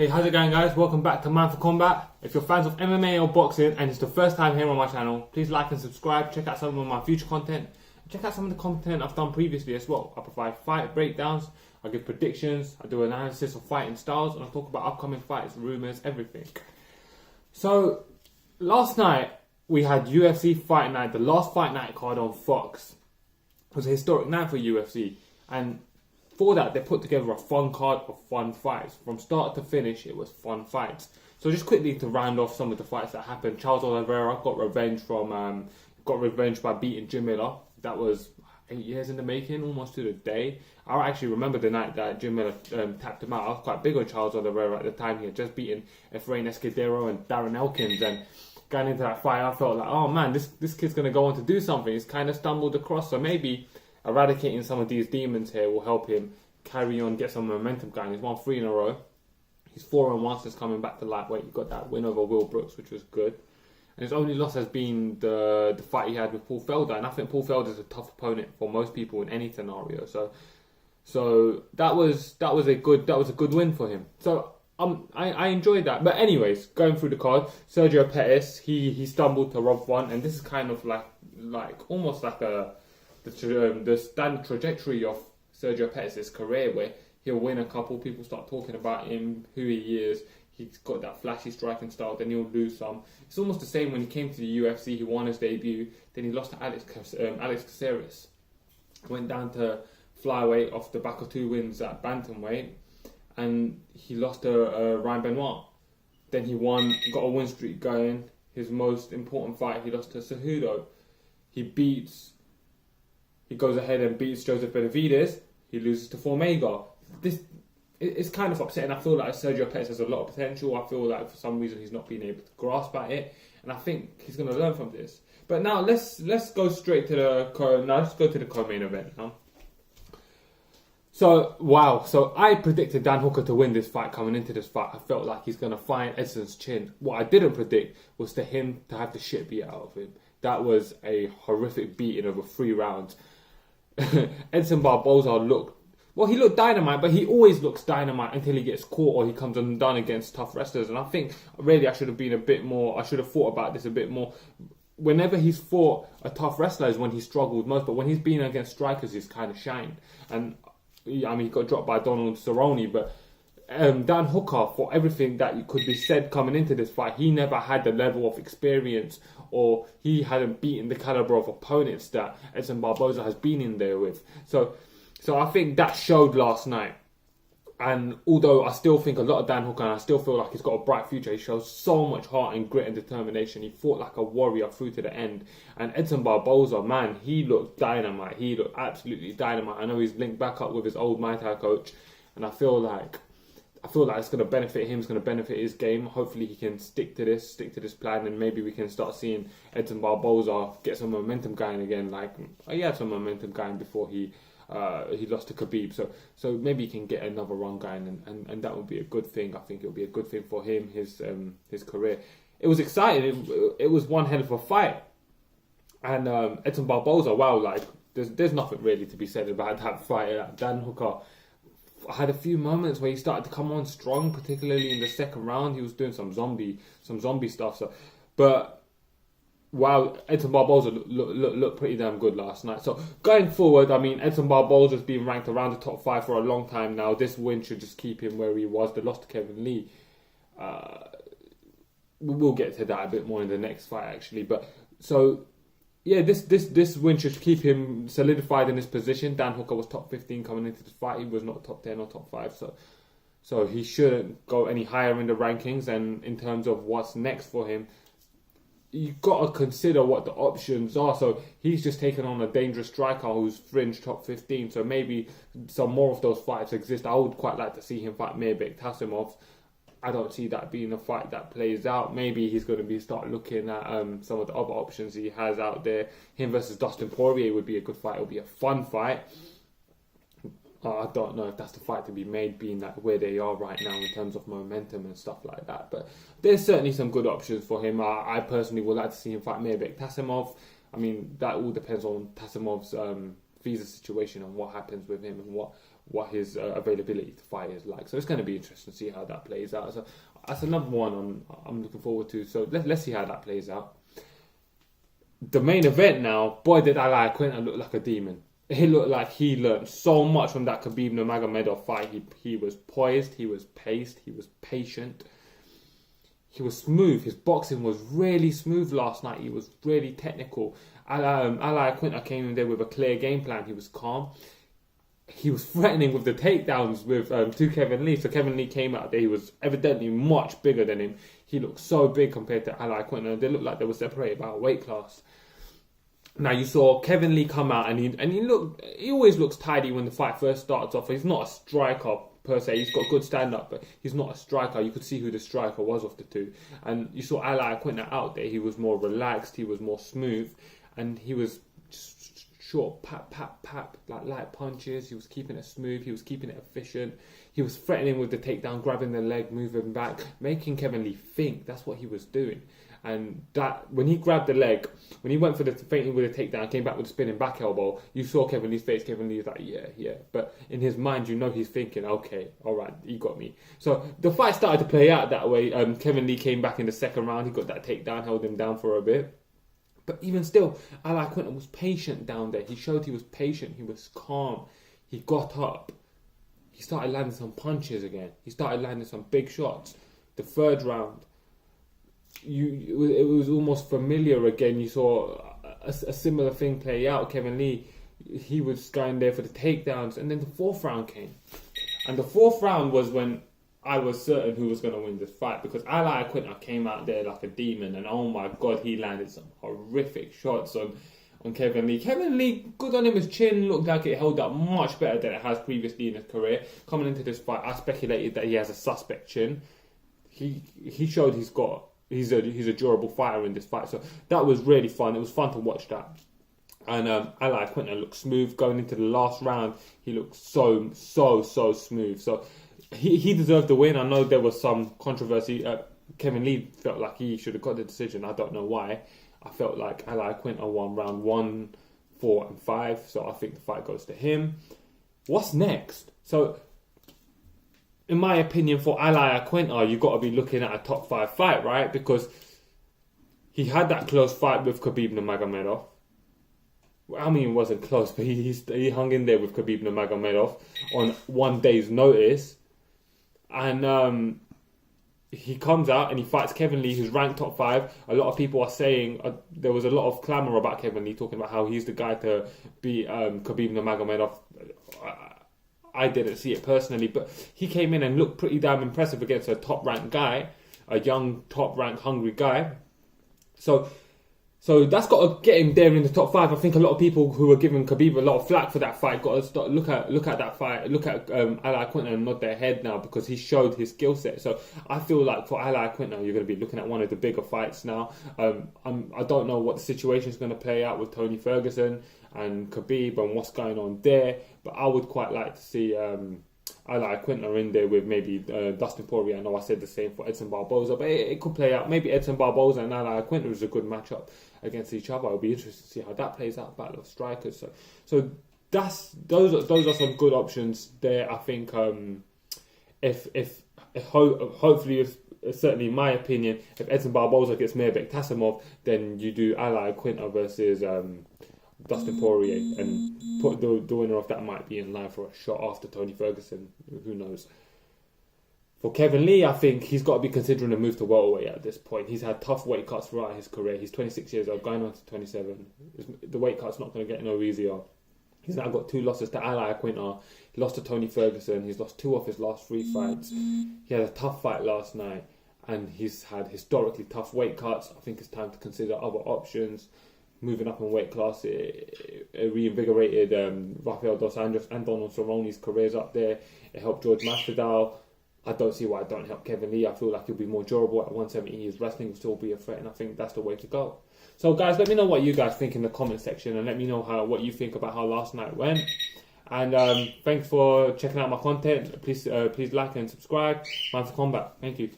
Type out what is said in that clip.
Hey, how's it going, guys? Welcome back to Man for Combat. If you're fans of MMA or boxing and it's the first time here on my channel, please like and subscribe. Check out some of my future content. Check out some of the content I've done previously as well. I provide fight breakdowns, I give predictions, I do analysis of fighting styles, and I talk about upcoming fights, rumors, everything. So, last night we had UFC Fight Night, the last Fight Night card on Fox. It was a historic night for UFC, and for that, they put together a fun card of fun fights. From start to finish, it was fun fights. So just quickly to round off some of the fights that happened, Charles Oliveira got revenge by beating Jim Miller. That was 8 years in the making, almost to the day. I actually remember the night that Jim Miller tapped him out. I was quite big on Charles Oliveira at the time. He had just beaten Efrain Escudero and Darren Elkins, and going into that fight, I felt like, oh man, this kid's going to go on to do something. He's kind of stumbled across, so maybe eradicating some of these demons here will help him carry on, get some momentum going. He's won 3 in a row. He's 4-1 since coming back to lightweight. He got that win over Will Brooks, which was good. And his only loss has been the fight he had with Paul Felder. And I think Paul Felder is a tough opponent for most people in any scenario. So that was a good win for him. So I enjoyed that. But anyways, going through the card, Sergio Pettis, he stumbled to Rob 1, and this is kind of like almost like the standard trajectory of Sergio Pettis' career, where he'll win a couple, people start talking about him, who he is, he's got that flashy striking style, then he'll lose some. It's almost the same when he came to the UFC, he won his debut, then he lost to Alex Caceres, went down to flyweight off the back of 2 wins at bantamweight, and he lost to Ryan Benoit. Then he won, got a win streak going. His most important fight, he lost to Cejudo. He goes ahead and beats Joseph Benavidez. He loses to Formiga. It's kind of upsetting. I feel like Sergio Pettis has a lot of potential. I feel like for some reason he's not been able to grasp at it, and I think he's going to learn from this. But now let's go straight to the co-main event now. So I predicted Dan Hooker to win this fight coming into this fight. I felt like he's going to find Edson's chin. What I didn't predict was to him to have the shit beat out of him. That was a horrific beating over 3 rounds. Edson Barboza looked dynamite, but he always looks dynamite until he gets caught or he comes undone against tough wrestlers. And I think really I should have thought about this a bit more. Whenever he's fought a tough wrestler is when he struggled most, but when he's been against strikers, he's kind of shined. And I mean, he got dropped by Donald Cerrone, but Dan Hooker, for everything that could be said coming into this fight, he never had the level of experience, or he hadn't beaten the caliber of opponents that Edson Barboza has been in there with. So I think that showed last night. And although I still think a lot of Dan Hooker, and I still feel like he's got a bright future, he shows so much heart and grit and determination. He fought like a warrior through to the end. And Edson Barboza, man, he looked dynamite. He looked absolutely dynamite. I know he's linked back up with his old Muay Thai coach, and I feel like it's going to benefit him, it's going to benefit his game. Hopefully he can stick to this plan, and maybe we can start seeing Edson Barboza get some momentum going again. Like, he had some momentum going before he lost to Khabib. So maybe he can get another run going, and that would be a good thing. I think it would be a good thing for him, his career. It was exciting. It was one hell of a fight. And Edson Barboza, wow, like, there's nothing really to be said about that fight. Dan Hooker had a few moments where he started to come on strong, particularly in the second round. He was doing some zombie stuff. But wow, Edson Barboza looked pretty damn good last night. So going forward, I mean, Edson Barboza's been ranked around the top 5 for a long time now. This win should just keep him where he was. The loss to Kevin Lee, we'll get to that a bit more in the next fight actually. But so yeah, this win should keep him solidified in his position. Dan Hooker was top 15 coming into this fight. He was not top 10 or top 5, so he shouldn't go any higher in the rankings. And in terms of what's next for him, you've got to consider what the options are. So he's just taken on a dangerous striker who's fringe top 15. So maybe some more of those fights exist. I would quite like to see him fight Mirbek Tasimov. I don't see that being a fight that plays out. Maybe he's going to start looking at some of the other options he has out there. Him versus Dustin Poirier would be a good fight. It would be a fun fight. I don't know if that's the fight to be made, being like where they are right now in terms of momentum and stuff like that. But there's certainly some good options for him. I personally would like to see him fight Mirbek Tasimov. I mean, that all depends on Tasimov's visa situation and what happens with him and what his availability to fight is like. So it's going to be interesting to see how that plays out. So that's another one I'm looking forward to. So let's see how that plays out. The main event now, boy, did Al Iaquinta look like a demon. He looked like he learned so much from that Khabib Nurmagomedov fight. He was poised, he was paced, he was patient. He was smooth. His boxing was really smooth last night. He was really technical. Al Iaquinta came in there with a clear game plan. He was calm. He was threatening with the takedowns to Kevin Lee. So Kevin Lee came out there. He was evidently much bigger than him. He looked so big compared to Al Iaquinta. They looked like they were separated by a weight class. Now you saw Kevin Lee come out and he always looks tidy when the fight first starts off. He's not a striker per se. He's got good stand up, but he's not a striker. You could see who the striker was of the two. And you saw Al Iaquinta out there. He was more relaxed. He was more smooth, and he was just short, pap, like light punches. He was keeping it smooth. He was keeping it efficient. He was threatening with the takedown, grabbing the leg, moving back, making Kevin Lee think. That's what he was doing. And that when he grabbed the leg, when he went for the feinting with the takedown, came back with a spinning back elbow, you saw Kevin Lee's face. Kevin Lee was like, yeah. But in his mind, you know he's thinking, okay, all right, he got me. So the fight started to play out that way. Kevin Lee came back in the second round. He got that takedown, held him down for a bit. But even still, Al Iaquinta was patient down there. He showed he was patient. He was calm. He got up. He started landing some punches again. He started landing some big shots. The third round, it was almost familiar again. You saw a similar thing play out. Kevin Lee, he was going there for the takedowns, and then the fourth round came. And the fourth round was when I was certain who was going to win this fight, because Al Iaquinta came out there like a demon, and oh my god, he landed some horrific shots on Kevin Lee. Kevin Lee, good on him, his chin looked like it held up much better than it has previously in his career. Coming into this fight, I speculated that he has a suspect chin. He showed he's a durable fighter in this fight, so that was really fun. It was fun to watch that. And Al Iaquinta looked smooth going into the last round. He looked so smooth. So he deserved the win. I know there was some controversy. Kevin Lee felt like he should have got the decision. I don't know why. I felt like Al Iaquinta won round 1, 4, and 5. So I think the fight goes to him. What's next? So, in my opinion, for Al Iaquinta, you've got to be looking at a top 5 fight, right? Because he had that close fight with Khabib Nurmagomedov. I mean, it wasn't close, but he hung in there with Khabib Nurmagomedov on 1 day's notice. And he comes out and he fights Kevin Lee, who's ranked top 5. A lot of people are saying, there was a lot of clamour about Kevin Lee, talking about how he's the guy to beat Khabib Nurmagomedov. I didn't see it personally, but he came in and looked pretty damn impressive against a top-ranked guy, a young, top-ranked, hungry guy. So that's got to get him there in the top 5. I think a lot of people who were giving Khabib a lot of flack for that fight got to start look at that fight, look at Al Iaquinta and nod their head now, because he showed his skill set. So I feel like for Al Iaquinta, you're going to be looking at one of the bigger fights now. I don't know what the situation is going to play out with Tony Ferguson and Khabib and what's going on there, but I would quite like to see Al Iaquinta in there with maybe Dustin Poirier. I know I said the same for Edson Barboza, but it could play out. Maybe Edson Barboza and Al Iaquinta is a good matchup against each other. It'll be interesting to see how that plays out, battle of strikers. So those are some good options there. I think hopefully, certainly in my opinion, if Edson Barboza gets Mairbek Tasimov, then you do Al Iaquinta versus Dustin Poirier, and put the winner of that might be in line for a shot after Tony Ferguson. Who knows? For Kevin Lee, I think he's got to be considering a move to welterweight at this point. He's had tough weight cuts throughout his career. He's 26 years old, going on to 27. The weight cut's not going to get no easier. He's now got 2 losses to Al Iaquinta. He lost to Tony Ferguson. He's lost 2 of his last 3 fights. He had a tough fight last night, and he's had historically tough weight cuts. I think it's time to consider other options. Moving up in weight class, it reinvigorated Rafael Dos Anjos and Donald Cerrone's careers up there. It helped George Masvidal. I don't see why it don't help Kevin Lee. I feel like he'll be more durable at 170. His wrestling will still be a threat, and I think that's the way to go. So, guys, let me know what you guys think in the comment section, and let me know what you think about how last night went. And thanks for checking out my content. Please like and subscribe. Man for Combat. Thank you.